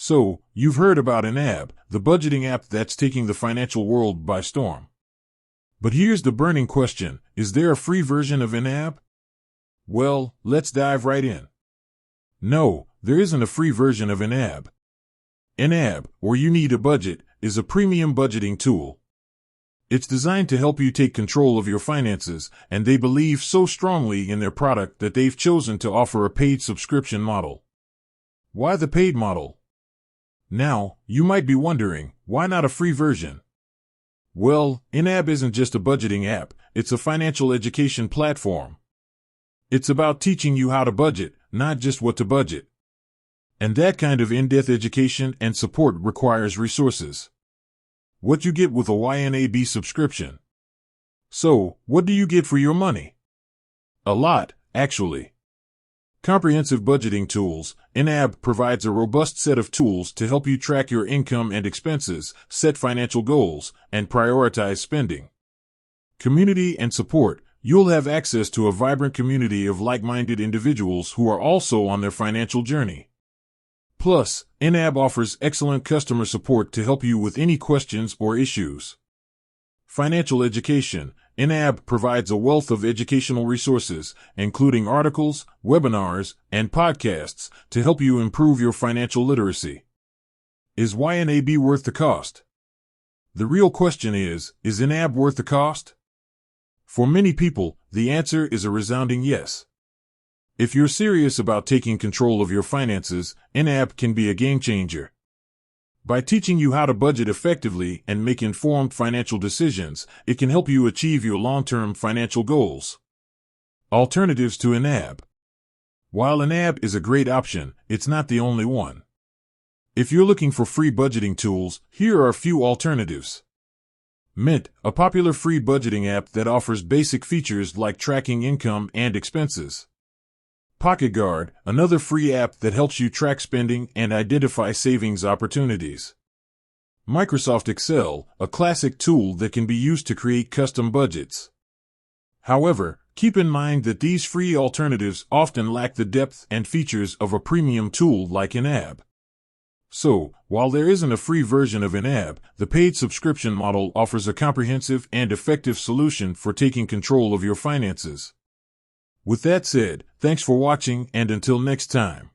So, you've heard about YNAB, the budgeting app that's taking the financial world by storm. But here's the burning question, is there a free version of YNAB? Well, let's dive right in. No, there isn't a free version of YNAB. YNAB, or You Need a Budget, is a premium budgeting tool. It's designed to help you take control of your finances, and they believe so strongly in their product that they've chosen to offer a paid subscription model. Why the paid model? Now, you might be wondering, why not a free version? Well, YNAB isn't just a budgeting app, it's a financial education platform. It's about teaching you how to budget, not just what to budget. And that kind of in-depth education and support requires resources. What you get with a YNAB subscription. So, what do you get for your money? A lot, actually. Comprehensive budgeting tools. YNAB provides a robust set of tools to help you track your income and expenses, set financial goals, and prioritize spending. Community and support. You'll have access to a vibrant community of like-minded individuals who are also on their financial journey. Plus, YNAB offers excellent customer support to help you with any questions or issues. Financial education. YNAB provides a wealth of educational resources, including articles, webinars, and podcasts, to help you improve your financial literacy. Is YNAB worth the cost? The real question is YNAB worth the cost? For many people, the answer is a resounding yes. If you're serious about taking control of your finances, YNAB can be a game changer. By teaching you how to budget effectively and make informed financial decisions, it can help you achieve your long-term financial goals. Alternatives to YNAB. While YNAB is a great option, it's not the only one. If you're looking for free budgeting tools, here are a few alternatives. Mint, a popular free budgeting app that offers basic features like tracking income and expenses. PocketGuard, another free app that helps you track spending and identify savings opportunities. Microsoft Excel, a classic tool that can be used to create custom budgets. However, keep in mind that these free alternatives often lack the depth and features of a premium tool like YNAB. So, while there isn't a free version of YNAB, the paid subscription model offers a comprehensive and effective solution for taking control of your finances. With that said, thanks for watching, and until next time.